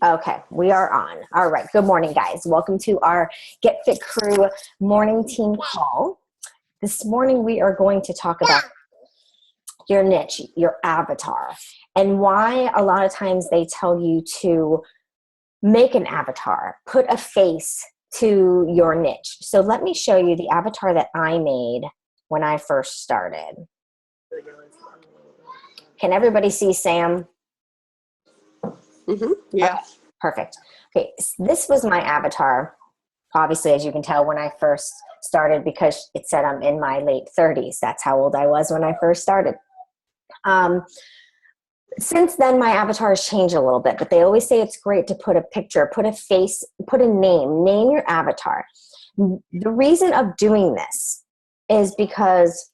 Okay, we are on. All right. Good morning, guys. Welcome to our Get Fit Crew morning team call. This morning, we are going to talk about your niche, your avatar, and why a lot of times they tell you to make an avatar, put a face to your niche. So let me show you the avatar that I made when I first started. Can everybody see Sam? Mm-hmm. Yeah. Okay, perfect. Okay, this was my avatar, obviously, as you can tell, when I first started, because it said I'm in my late 30s. That's how old I was when I first started. Since then, my avatar has changed a little bit, but they always say it's great to put a picture, put a face, put a name your avatar. The reason of doing this is because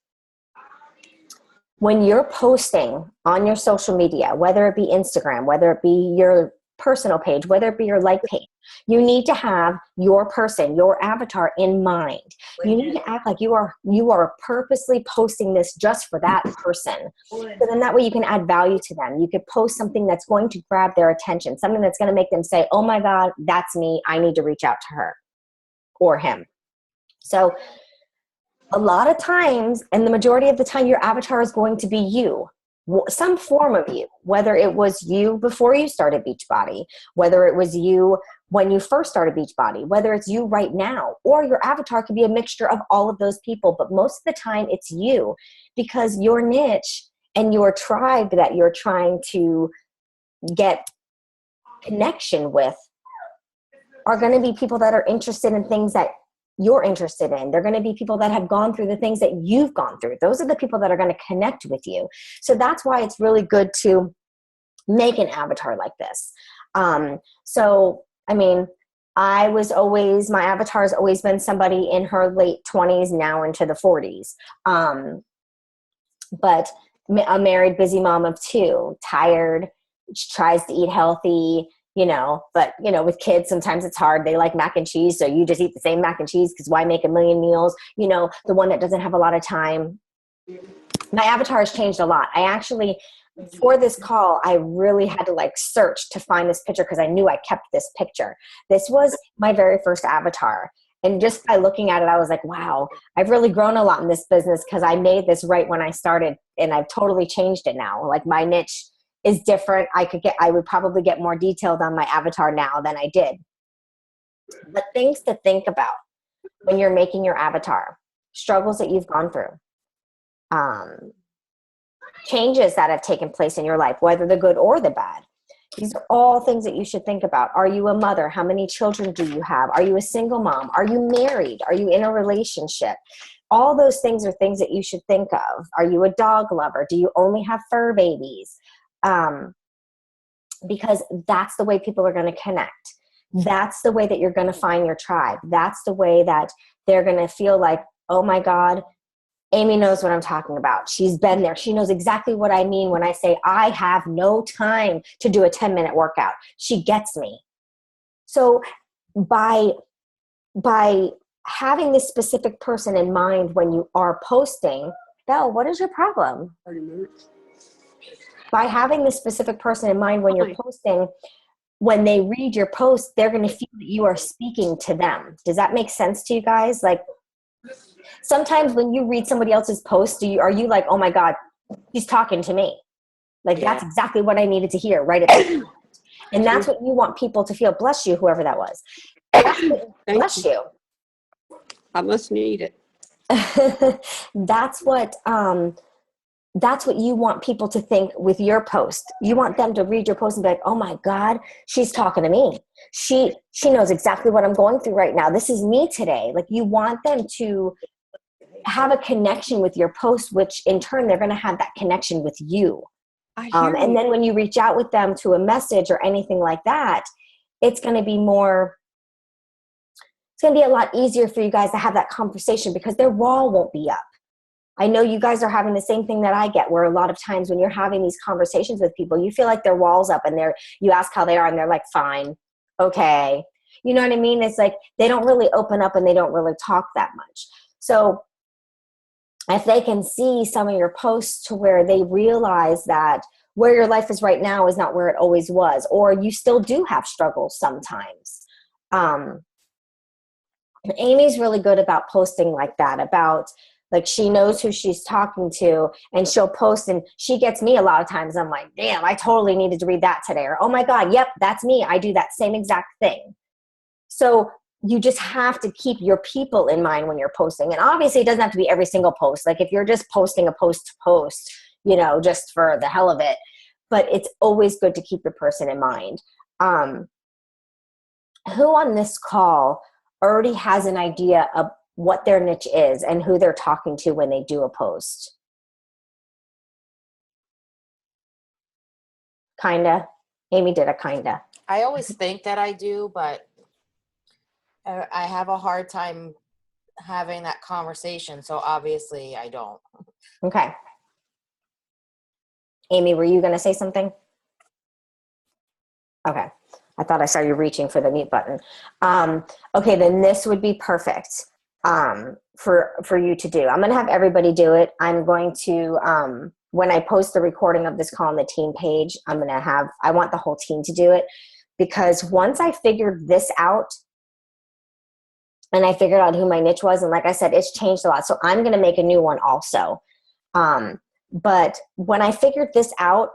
when you're posting on your social media, whether it be Instagram, whether it be your personal page, whether it be your like page, you need to have your person, your avatar in mind. You need to act like you are purposely posting this just for that person. So then that way you can add value to them. You could post something that's going to grab their attention, something that's going to make them say, oh my God, that's me. I need to reach out to her or him. So a lot of times, and the majority of the time, your avatar is going to be you, some form of you, whether it was you before you started Beachbody, whether it was you when you first started Beachbody, whether it's you right now, or your avatar could be a mixture of all of those people. But most of the time it's you, because your niche and your tribe that you're trying to get connection with are going to be people that are interested in things that you're interested in. They're going to be people that have gone through the things that you've gone through. Those are the people that are going to connect with you. So that's why it's really good to make an avatar like this. My avatar has always been somebody in her late 20s, now into the 40s. But a married, busy mom of two, tired, tries to eat healthy, but with kids, sometimes it's hard. They like mac and cheese. So you just eat the same mac and cheese, because why make a million meals? The one that doesn't have a lot of time. My avatar has changed a lot. I actually, for this call, I really had to search to find this picture, because I knew I kept this picture. This was my very first avatar. And just by looking at it, I was like, wow, I've really grown a lot in this business, because I made this right when I started, and I've totally changed it now. Like, my niche is different. I would probably get more detailed on my avatar now than I did. But things to think about when you're making your avatar: struggles that you've gone through, changes that have taken place in your life, whether the good or the bad. These are all things that you should think about. Are you a mother? How many children do you have? Are you a single mom? Are you married? Are you in a relationship? All those things are things that you should think of. Are you a dog lover? Do you only have fur babies? Because that's the way people are going to connect. That's the way that you're going to find your tribe. That's the way that they're going to feel like, oh my God, Amy knows what I'm talking about. She's been there. She knows exactly what I mean when I say I have no time to do a 10-minute workout. She gets me. So by having this specific person in mind when you are posting, Belle, what is your problem? 30 minutes. By having this specific person in mind when you're posting, when they read your post, they're going to feel that you are speaking to them. Does that make sense to you guys? Like, sometimes when you read somebody else's post, are you like, oh my God, he's talking to me? Like, that's exactly what I needed to hear right at the moment. And that's what you want people to feel. Bless you, whoever that was. Bless you. I must need it. That's what you want people to think with your post. You want them to read your post and be like, oh my God, she's talking to me. She knows exactly what I'm going through right now. This is me today. Like, you want them to have a connection with your post, which in turn, they're going to have that connection with you. And then when you reach out with them to a message or anything like that, it's going to be a lot easier for you guys to have that conversation, because their wall won't be up. I know you guys are having the same thing that I get, where a lot of times when you're having these conversations with people, you feel like their wall's up, and you ask how they are and they're like, fine, okay. You know what I mean? It's like they don't really open up and they don't really talk that much. So if they can see some of your posts to where they realize that, where your life is right now is not where it always was, or you still do have struggles sometimes. Amy's really good about posting like that, about like she knows who she's talking to, and she'll post, and she gets me a lot of times. I'm like, damn, I totally needed to read that today. Or, oh my God, yep, that's me. I do that same exact thing. So you just have to keep your people in mind when you're posting. And obviously it doesn't have to be every single post. Like if you're just posting a post to post, you know, just for the hell of it, but it's always good to keep your person in mind. Who on this call already has an idea of what their niche is and who they're talking to when they do a post? Kinda. Amy did a kinda. I always think that I do, but I have a hard time having that conversation. So obviously I don't. Okay. Amy, were you going to say something? Okay. I thought I saw you reaching for the mute button. Okay, then this would be perfect for you to do. I'm going to have everybody do it. I'm going to, when I post the recording of this call on the team page, I want the whole team to do it, because once I figured this out and I figured out who my niche was, and like I said, it's changed a lot. So I'm going to make a new one also. But when I figured this out,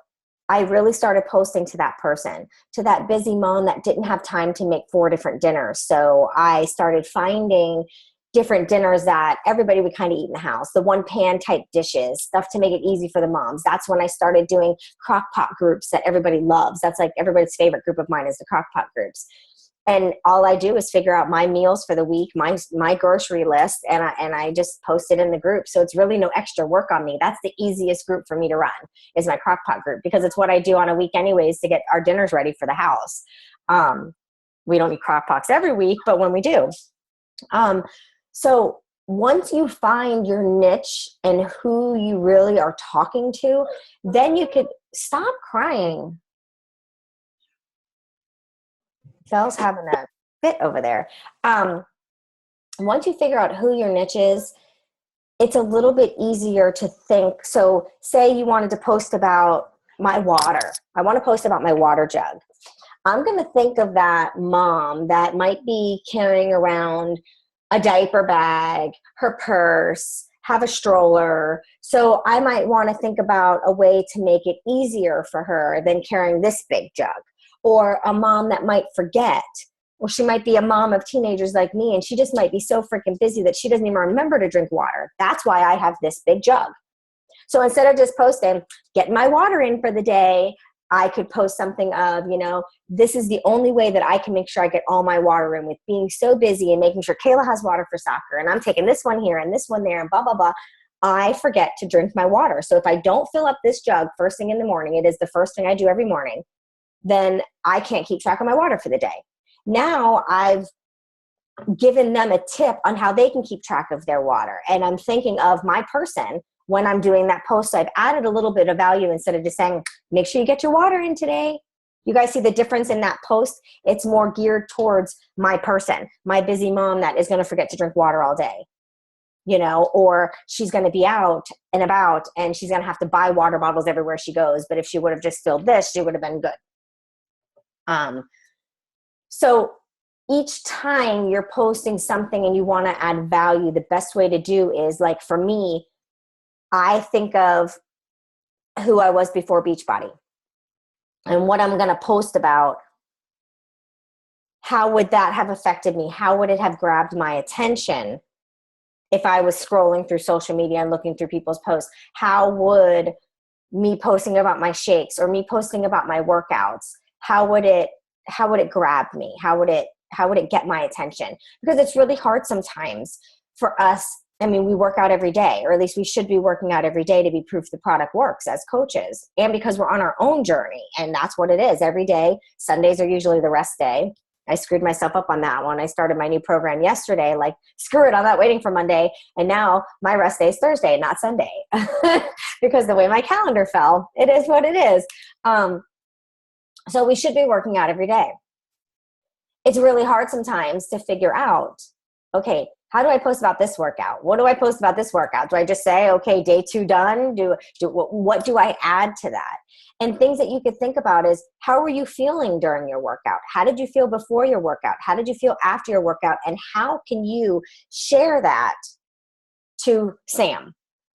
I really started posting to that person, to that busy mom that didn't have time to make 4 different dinners. So I started finding different dinners that everybody would kind of eat in the house, the one pan type dishes, stuff to make it easy for the moms. That's when I started doing crock pot groups that everybody loves. That's like everybody's favorite group of mine is the crock pot groups. And all I do is figure out my meals for the week, my grocery list, and I just post it in the group. So it's really no extra work on me. That's the easiest group for me to run, is my crock pot group, because it's what I do on a week anyways to get our dinners ready for the house. We don't eat crock pots every week, but when we do. So once you find your niche and who you really are talking to, then you could stop crying. Belle's having a fit over there. Once you figure out who your niche is, it's a little bit easier to think. So say you wanted to post about my water. I want to post about my water jug. I'm going to think of that mom that might be carrying around a diaper bag, her purse, have a stroller. So I might want to think about a way to make it easier for her than carrying this big jug. Or a mom that might forget, or she might be a mom of teenagers like me, and she just might be so freaking busy that she doesn't even remember to drink water. That's why I have this big jug. So instead of just posting, getting my water in for the day, I could post something of, you know, this is the only way that I can make sure I get all my water in, with being so busy and making sure Kayla has water for soccer, and I'm taking this one here and this one there and blah, blah, blah. I forget to drink my water. So if I don't fill up this jug first thing in the morning, it is the first thing I do every morning, then I can't keep track of my water for the day. Now I've given them a tip on how they can keep track of their water. And I'm thinking of my person when I'm doing that post. So I've added a little bit of value instead of just saying, make sure you get your water in today. You guys see the difference in that post? It's more geared towards my person, my busy mom that is going to forget to drink water all day. You know, or she's going to be out and about and she's going to have to buy water bottles everywhere she goes. But if she would have just filled this, she would have been good. So each time you're posting something and you want to add value, the best way to do is, like for me, I think of who I was before Beachbody and what I'm going to post about. How would that have affected me? How would it have grabbed my attention if I was scrolling through social media and looking through people's posts? How would me posting about my shakes or me posting about my workouts, how would it grab me? How would it get my attention? Because it's really hard sometimes for us. I mean, we work out every day, or at least we should be working out every day to be proof the product works as coaches. And because we're on our own journey, and that's what it is every day. Sundays are usually the rest day. I screwed myself up on that one. I started my new program yesterday, like, screw it, I'm not waiting for Monday. And now my rest day is Thursday, not Sunday, because the way my calendar fell, it is what it is. So we should be working out every day. It's really hard sometimes to figure out, okay, How do I post about this workout? What do I post about this workout? Do I just say, okay, day 2 done? What do I add to that? And things that you could think about is, how were you feeling during your workout? How did you feel before your workout? How did you feel after your workout? And how can you share that to Sam?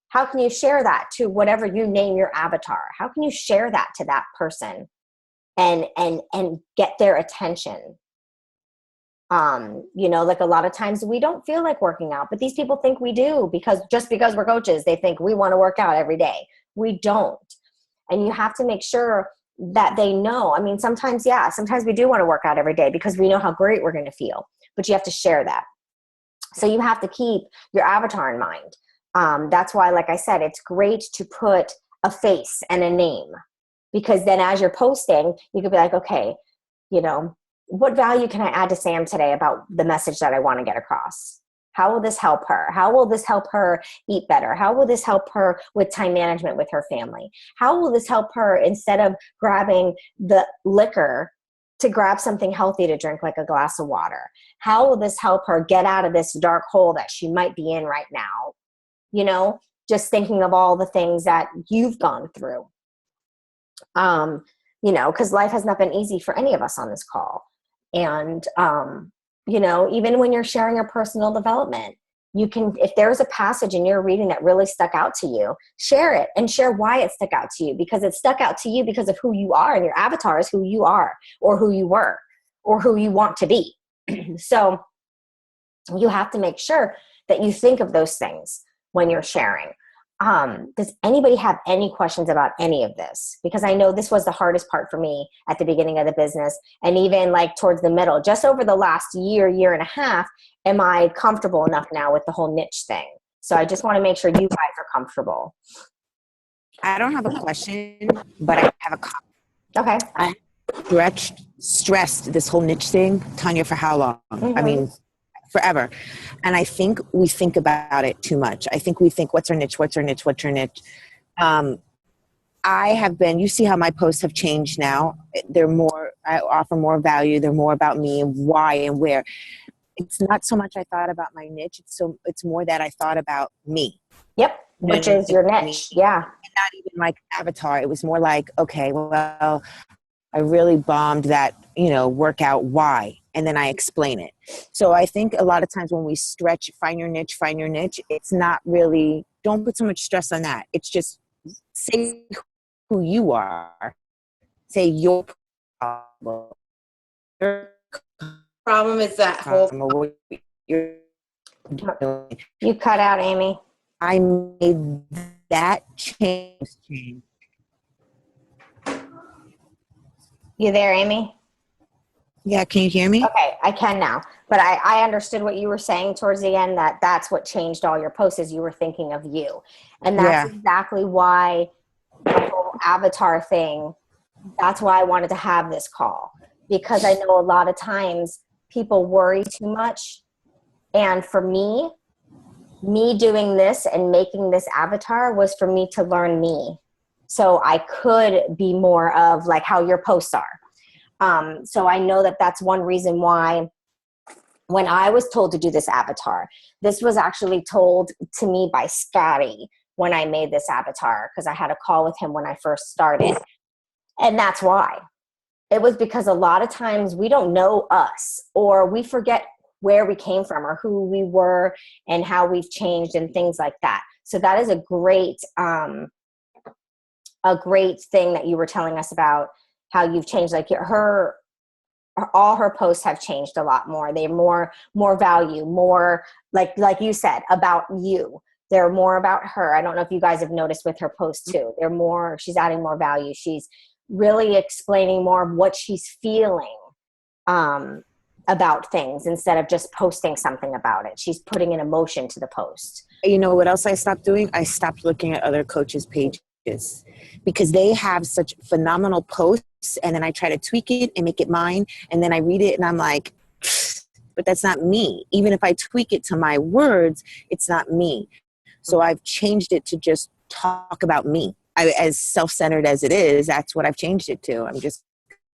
How can you share that to whatever you name your avatar? How can you share that to that person and get their attention? Like a lot of times we don't feel like working out, but these people think we do, because we're coaches, they think we want to work out every day. We don't. And you have to make sure that they know. I mean, sometimes we do want to work out every day because we know how great we're going to feel, but you have to share that. So you have to keep your avatar in mind. That's why, like I said, it's great to put a face and a name, because then as you're posting, you could be like, okay, what value can I add to Sam today about the message that I want to get across? How will this help her? How will this help her eat better? How will this help her with time management with her family? How will this help her, instead of grabbing the liquor, to grab something healthy to drink, like a glass of water? How will this help her get out of this dark hole that she might be in right now? Just thinking of all the things that you've gone through. Because life has not been easy for any of us on this call. And, even when you're sharing your personal development, you can, if there's a passage in your reading that really stuck out to you, share it and share why it stuck out to you, because it stuck out to you because of who you are, and your avatar is who you are, or who you were, or who you want to be. So you have to make sure that you think of those things when you're sharing. Does anybody have any questions about any of this? Because I know this was the hardest part for me at the beginning of the business, and even like towards the middle. Just over the last year and a half, am I comfortable enough now with the whole niche thing? So I just want to make sure you guys are comfortable. I don't have a question, but I have a comment. Okay. I stressed this whole niche thing, Tanya, for how long? Mm-hmm. I mean, forever. And I think we think about it too much. I think we think, what's her niche? What's her niche? What's her niche? You see how my posts have changed now. I offer more value. They're more about me and why and where. It's not so much I thought about my niche. It's more that I thought about me. Yep. Which is your niche. Yeah. And not even like avatar. It was more like, okay, well, I really bombed that, workout. Why? And then I explain it. So I think a lot of times when we stretch, find your niche, it's not really, don't put so much stress on that. It's just say who you are. Say your problem. Your Problem is that whole. you're doing. You cut out, Amy. I made that change. You there, Amy? Yeah, can you hear me? Okay, I can now. But I understood what you were saying towards the end, that's what changed all your posts, is you were thinking of you. And that's exactly why the whole avatar thing, that's why I wanted to have this call. Because I know a lot of times people worry too much. And for me doing this and making this avatar was for me to learn me. So I could be more of like how your posts are. So I know that's one reason why when I was told to do this avatar, this was actually told to me by Scotty when I made this avatar, because I had a call with him when I first started. And that's why. It was because a lot of times we don't know us, or we forget where we came from or who we were and how we've changed and things like that. So that is a great thing that you were telling us about how you've changed. Like all her posts have changed a lot more. They're more value, more like you said, about you. They're more about her. I don't know if you guys have noticed with her posts too. She's adding more value. She's really explaining more of what she's feeling about things, instead of just posting something about it. She's putting an emotion to the post. You know what else I stopped doing? I stopped looking at other coaches' pages, because they have such phenomenal posts, and then I try to tweak it and make it mine, and then I read it and I'm like, but that's not me. Even if I tweak it to my words, it's not me. So I've changed it to just talk about me. As self-centered as it is, that's what I've changed it to. I'm just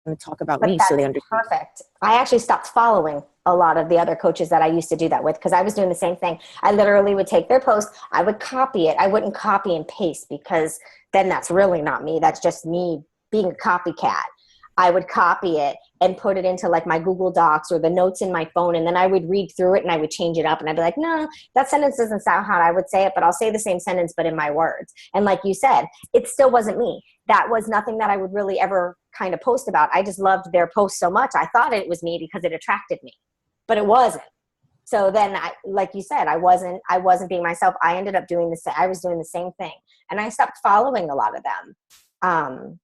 going to talk about me so they understand. Perfect. I actually stopped following a lot of the other coaches that I used to do that with, because I was doing the same thing. I literally would take their post, I would copy it. I wouldn't copy and paste, because then that's really not me. That's just me being a copycat. I would copy it and put it into like my Google Docs or the notes in my phone. And then I would read through it and I would change it up. And I'd be like, no, that sentence doesn't sound how I would say it, but I'll say the same sentence, but in my words. And like you said, it still wasn't me. That was nothing that I would really ever kind of post about. I just loved their post so much. I thought it was me because it attracted me, but it wasn't. So then like you said, I wasn't being myself. I ended up doing I was doing the same thing, and I stopped following a lot of them.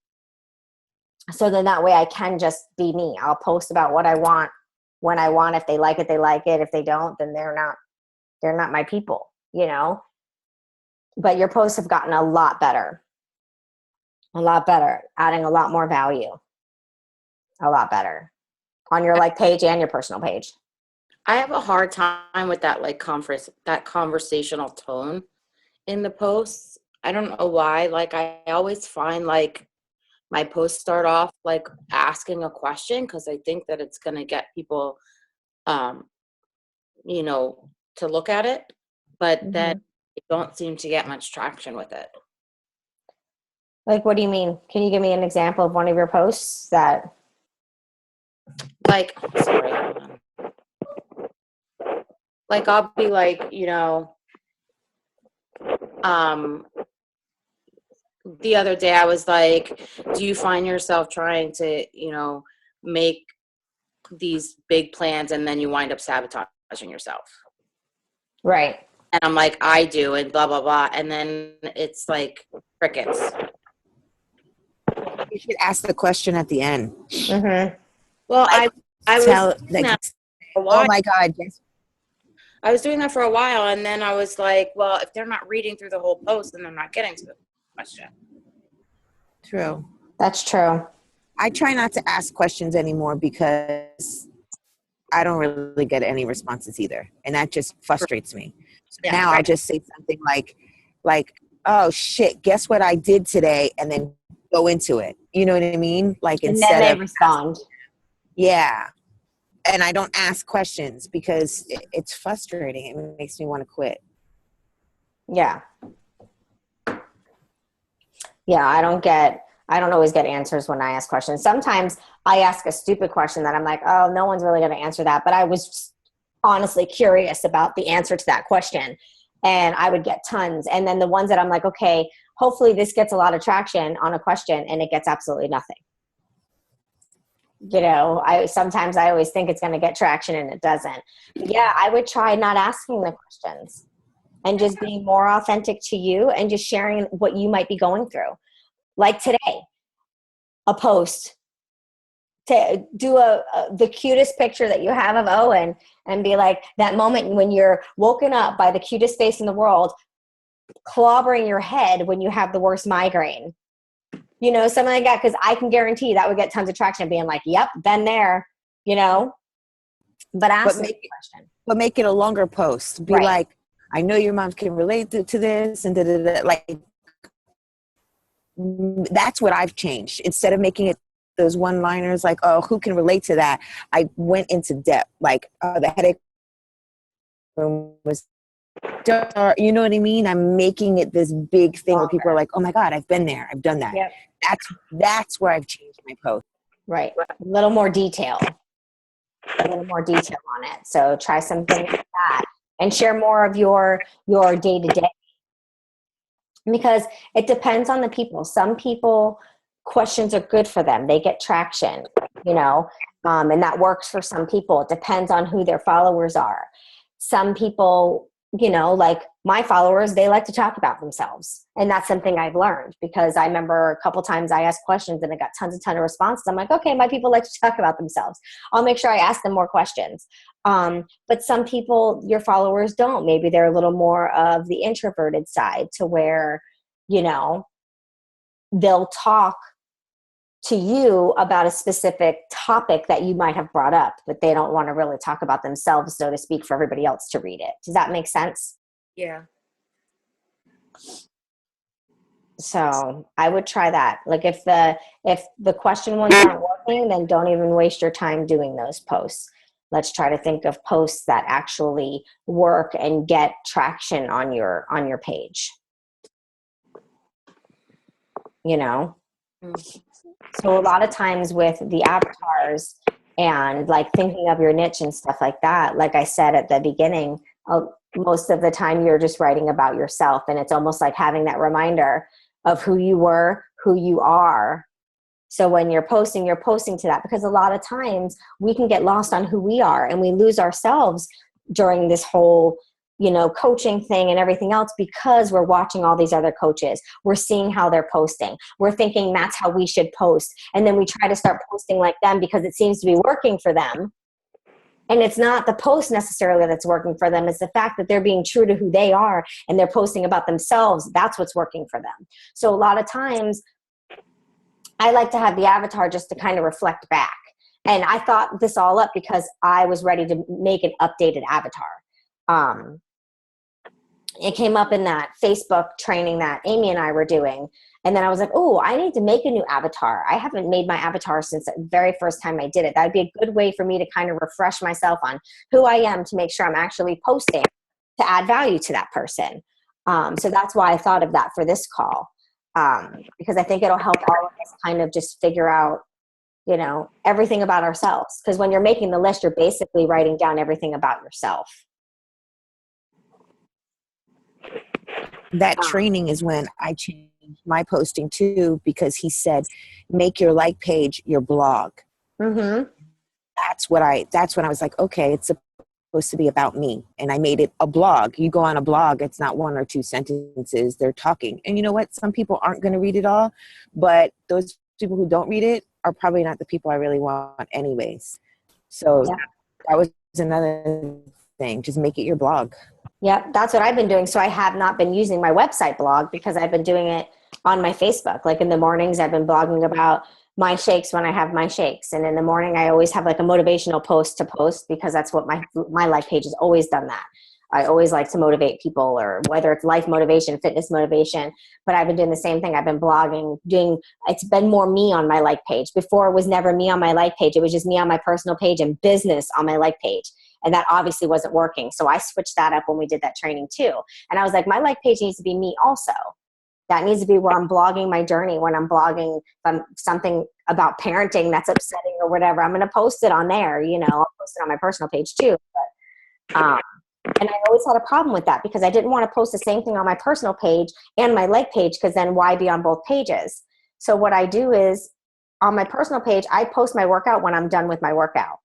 So then that way I can just be me. I'll post about what I want when I want. If they like it, they like it. If they don't, then they're not my people, you know? But your posts have gotten a lot better, adding a lot more value, a lot better on your like page and your personal page. I have a hard time with that like that conversational tone in the posts. I don't know why. Like I always find like my posts start off like asking a question, because I think that it's going to get people, you know, to look at it. But then I don't seem to get much traction with it. Like, what do you mean? Can you give me an example of one of your posts that? Like, sorry, hold on. Like I'll be like, you know, the other day I was like, do you find yourself trying to, you know, make these big plans and then you wind up sabotaging yourself? Right. And I'm like, I do, and blah, blah, blah. And then it's like crickets. You should ask the question at the end. Mm-hmm. Well, I was doing that for a while. Oh my God, yes. I was doing that for a while, and then I was like, well, if they're not reading through the whole post, then they're not getting to the question. True. That's true. I try not to ask questions anymore because I don't really get any responses either. And that just frustrates me. So Yeah, now right. I'll just say something like, oh shit, guess what I did today? And then go into it. You know what I mean? Like And instead then they of respond. yeah. And I don't ask questions because it's frustrating. It makes me want to quit. Yeah. Yeah, I don't always get answers when I ask questions. Sometimes I ask a stupid question that I'm like, oh, no one's really going to answer that. But I was just honestly curious about the answer to that question. And I would get tons. And then the ones that I'm like, okay, hopefully this gets a lot of traction on a question, and it gets absolutely nothing. You know, sometimes I always think it's going to get traction and it doesn't. But yeah, I would try not asking the questions and just being more authentic to you and just sharing what you might be going through. Like today, a post to do the cutest picture that you have of Owen and be like, that moment when you're woken up by the cutest face in the world, clobbering your head when you have the worst migraine. You know, something like that, because I can guarantee that would get tons of traction being like, yep, been there, you know. But ask the question. But make it a longer post. Be Right. like, I know your mom can relate to this and da-da-da. Like, that's what I've changed. Instead of making it those one-liners like, oh, who can relate to that? I went into depth. Like, oh, the headache was dark. You know what I mean? I'm making it this big thing where people are like, oh my God, I've been there. I've done that. Yep. That's where I've changed my post. Right. A little more detail. A little more detail on it. So try something like that and share more of your day-to-day. Because it depends on the people. Some people, questions are good for them. They get traction, you know, and that works for some people. It depends on who their followers are. Some people, you know, like my followers, they like to talk about themselves. And that's something I've learned, because I remember a couple times I asked questions and I got tons of responses. I'm like, okay, my people like to talk about themselves. I'll make sure I ask them more questions. But some people, your followers don't. Maybe they're a little more of the introverted side, to where, you know, they'll talk to you about a specific topic that you might have brought up, but they don't want to really talk about themselves, so to speak, for everybody else to read it. Does that make sense? Yeah. So I would try that. Like if the question ones aren't working, then don't even waste your time doing those posts. let's try to think of posts that actually work and get traction on your page. You know? So a lot of times with the avatars and like thinking of your niche and stuff like that, like I said at the beginning, most of the time you're just writing about yourself, and it's almost like having that reminder of who you were, who you are. So when you're posting to that, because a lot of times we can get lost on who we are and we lose ourselves during this whole, you know, coaching thing and everything else, because we're watching all these other coaches. We're seeing how they're posting. We're thinking that's how we should post. And then we try to start posting like them because it seems to be working for them. And it's not the post necessarily that's working for them. It's the fact that they're being true to who they are and they're posting about themselves. That's what's working for them. So a lot of times I like to have the avatar just to kind of reflect back. And I thought this all up because I was ready to make an updated avatar. It came up in that Facebook training that Amy and I were doing. And then I was like, oh, I need to make a new avatar. I haven't made my avatar since the very first time I did it. That would be a good way for me to kind of refresh myself on who I am, to make sure I'm actually posting to add value to that person. So that's why I thought of that for this call, because I think it'll help all of us kind of just figure out, you know, everything about ourselves. Because when you're making the list, you're basically writing down everything about yourself. That training is when I changed my posting too, because he said, make your like page your blog. Mm-hmm. That's when I was like, okay, it's supposed to be about me. And I made it a blog. You go on a blog, it's not one or two sentences, they're talking. And you know what? Some people aren't going to read it all, but those people who don't read it are probably not the people I really want anyways. So Yeah. That was another thing. Just make it your blog. Yep, that's what I've been doing. So I have not been using my website blog because I've been doing it on my Facebook. Like in the mornings, I've been blogging about my shakes when I have my shakes. And in the morning, I always have like a motivational post to post, because that's what my life page has always done that. I always like to motivate people, or whether it's life motivation, fitness motivation, but I've been doing the same thing. I've been blogging, it's been more me on my like page. Before it was never me on my like page. It was just me on my personal page and business on my like page. And that obviously wasn't working. So I switched that up when we did that training too. And I was like, my like page needs to be me also. That needs to be where I'm blogging my journey. When I'm blogging something about parenting that's upsetting or whatever, I'm going to post it on there. You know, I'll post it on my personal page too. But, and I always had a problem with that, because I didn't want to post the same thing on my personal page and my like page, because then why be on both pages? So what I do is, on my personal page, I post my workout when I'm done with my workout.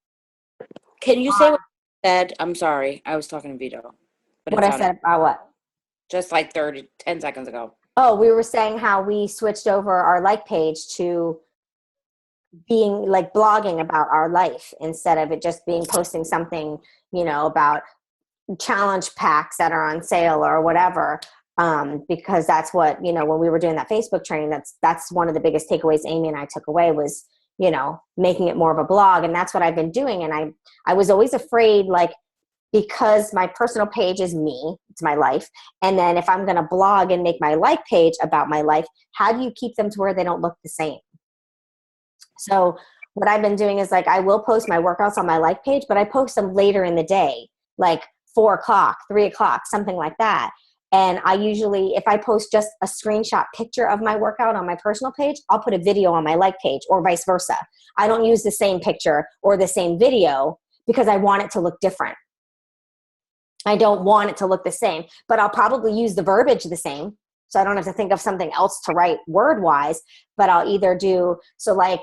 Can you say what you said? I'm sorry. I was talking to Vito. But What I said about what? Just like 10 seconds ago. Oh, we were saying how we switched over our like page to being like blogging about our life, instead of it just being posting something, you know, about challenge packs that are on sale or whatever. Because that's what, you know, when we were doing that Facebook training, that's one of the biggest takeaways Amy and I took away was, you know, making it more of a blog. And that's what I've been doing. And I was always afraid, like, because my personal page is me, it's my life. And then if I'm going to blog and make my like page about my life, how do you keep them to where they don't look the same? So what I've been doing is, like, I will post my workouts on my like page, but I post them later in the day, like 4 o'clock, 3 o'clock, something like that. And I usually, if I post just a screenshot picture of my workout on my personal page, I'll put a video on my like page, or vice versa. I don't use the same picture or the same video because I want it to look different. I don't want it to look the same, but I'll probably use the verbiage the same. So I don't have to think of something else to write word wise, but I'll either do, so like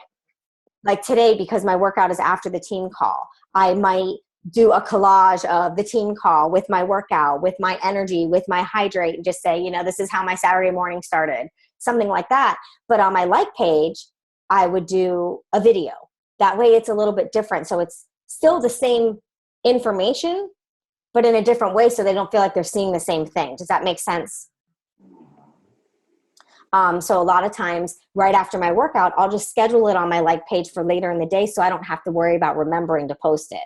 today, because my workout is after the team call, I might do a collage of the team call with my workout, with my energy, with my hydrate, and just say, you know, this is how my Saturday morning started, something like that. But on my like page, I would do a video. That way it's a little bit different. So it's still the same information, but in a different way, so they don't feel like they're seeing the same thing. Does that make sense? So a lot of times right after my workout, I'll just schedule it on my like page for later in the day, so I don't have to worry about remembering to post it.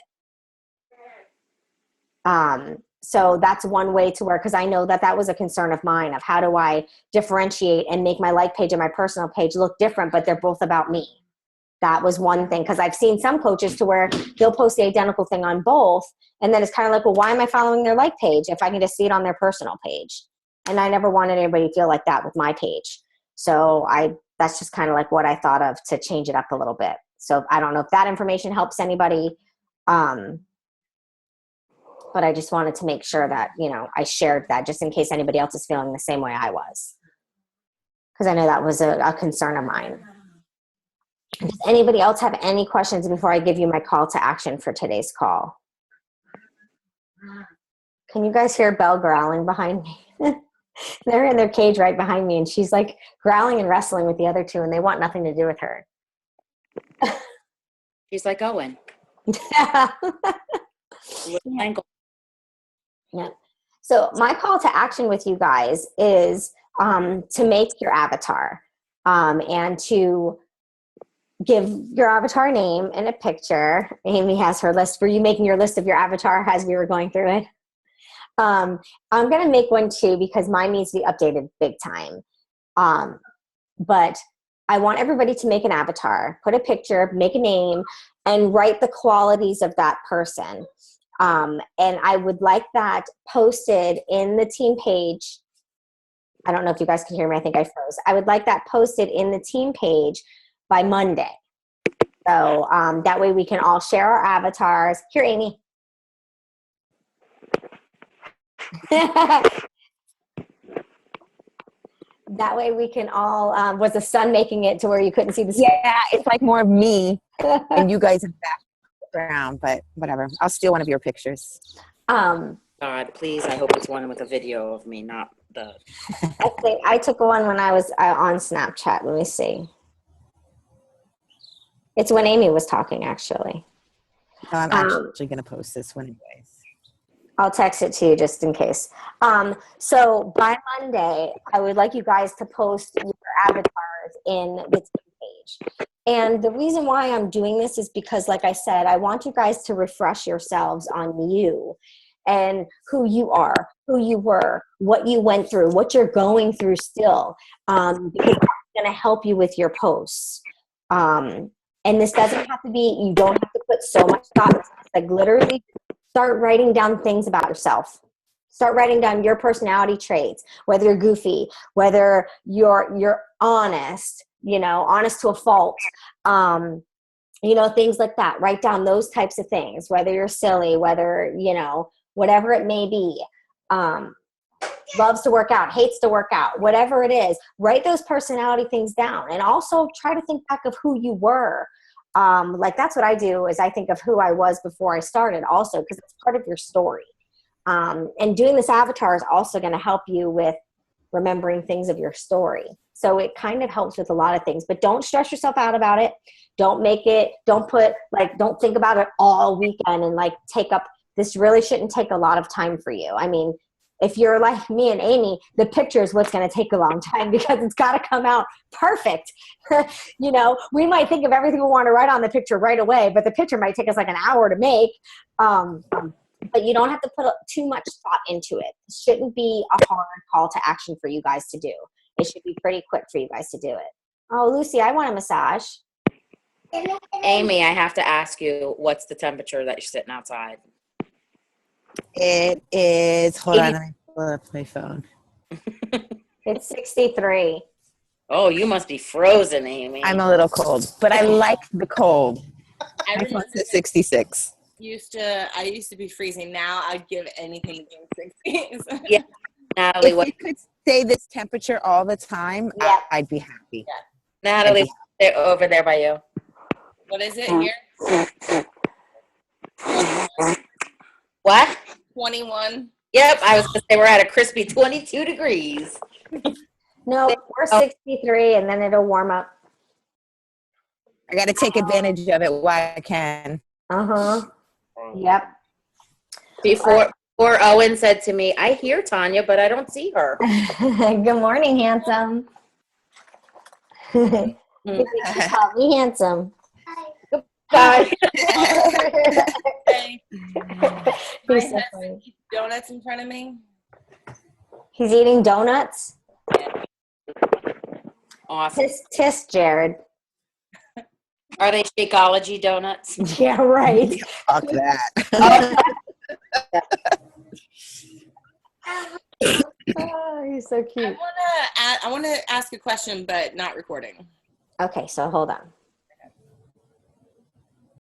So that's one way to work, because I know that was a concern of mine, of how do I differentiate and make my like page and my personal page look different, but they're both about me. That was one thing, because I've seen some coaches to where they'll post the identical thing on both, and then it's kind of like, well, why am I following their like page if I can just see it on their personal page? And I never wanted anybody to feel like that with my page. So that's just kind of like what I thought of to change it up a little bit. So I don't know if that information helps anybody. But I just wanted to make sure that, I shared that just in case anybody else is feeling the same way I was. Because I know that was a concern of mine. Does anybody else have any questions before I give you my call to action for today's call? Can you guys hear Belle growling behind me? They're in their cage right behind me, and she's like growling and wrestling with the other two, and they want nothing to do with her. She's like Owen. Ankle. Yeah. So my call to action with you guys is to make your avatar and to give your avatar a name and a picture. Amy has her list. Were you making your list of your avatar as we were going through it? I'm going to make one too because mine needs to be updated big time. But I want everybody to make an avatar, put a picture, make a name, and write the qualities of that person. And I would like that posted in the team page. I don't know if you guys can hear me. I think I froze. I would like that posted in the team page by Monday. So that way we can all share our avatars. Here, Amy. That way we can all, was the sun making it to where you couldn't see the screen? Yeah, it's like more of me and you guys in the background, but whatever. I'll steal one of your pictures. God, please, I hope it's one with a video of me, not the... I think I took one when I was on Snapchat. Let me see. It's when Amy was talking, actually. No, I'm actually going to post this one anyways. I'll text it to you just in case. So by Monday, I would like you guys to post your avatars in the team page. And the reason why I'm doing this is because, like I said, I want you guys to refresh yourselves on you and who you are, who you were, what you went through, what you're going through still, because that's going to help you with your posts. And this doesn't have to be, you don't have to put so much thought into this. Like literally start writing down things about yourself. Start writing down your personality traits, whether you're goofy, whether you're honest, honest to a fault, things like that. Write down those types of things, whether you're silly, whether, whatever it may be. Loves to work out, hates to work out, whatever it is, write those personality things down. And also try to think back of who you were. Like that's what I do is I think of who I was before I started also, because it's part of your story. And doing this avatar is also going to help you with remembering things of your story. So it kind of helps with a lot of things, but don't stress yourself out about it. Don't think about it all weekend and take up, this really shouldn't take a lot of time for you. I mean, if you're like me and Amy, the picture is what's going to take a long time because it's got to come out perfect. We might think of everything we want to write on the picture right away, but the picture might take us like an hour to make. But you don't have to put too much thought into it. It shouldn't be a hard call to action for you guys to do. It should be pretty quick for you guys to do it. Oh, Lucy, I want a massage. Amy, I have to ask you, what's the temperature that you're sitting outside? It is, hold on, let me pull up my phone. It's 63. Oh, you must be frozen, Amy. I'm a little cold, but I like the cold. My phone says 66. I used to be freezing. Now I'd give anything to go 60s. Yeah. Natalie, If it could stay this temperature all the time, Yeah. I'd be happy. Natalie, they're over there by you. What is it here? What? 21. Yep, I was going to say we're at a crispy 22 degrees. No, we're 63 and then it'll warm up. I got to take advantage of it while I can. Uh-huh. Yep. Before Owen said to me, I hear Tanya, but I don't see her. Good morning, handsome. Call me handsome. Bye. Hey, my He's so husband funny. eats donuts in front of me. He's eating donuts. Awesome. Tisk, Jared. Are they Shakeology donuts? Yeah, right. Fuck that. Oh, he's so cute. I wanna ask a question, but not recording. Okay, so hold on.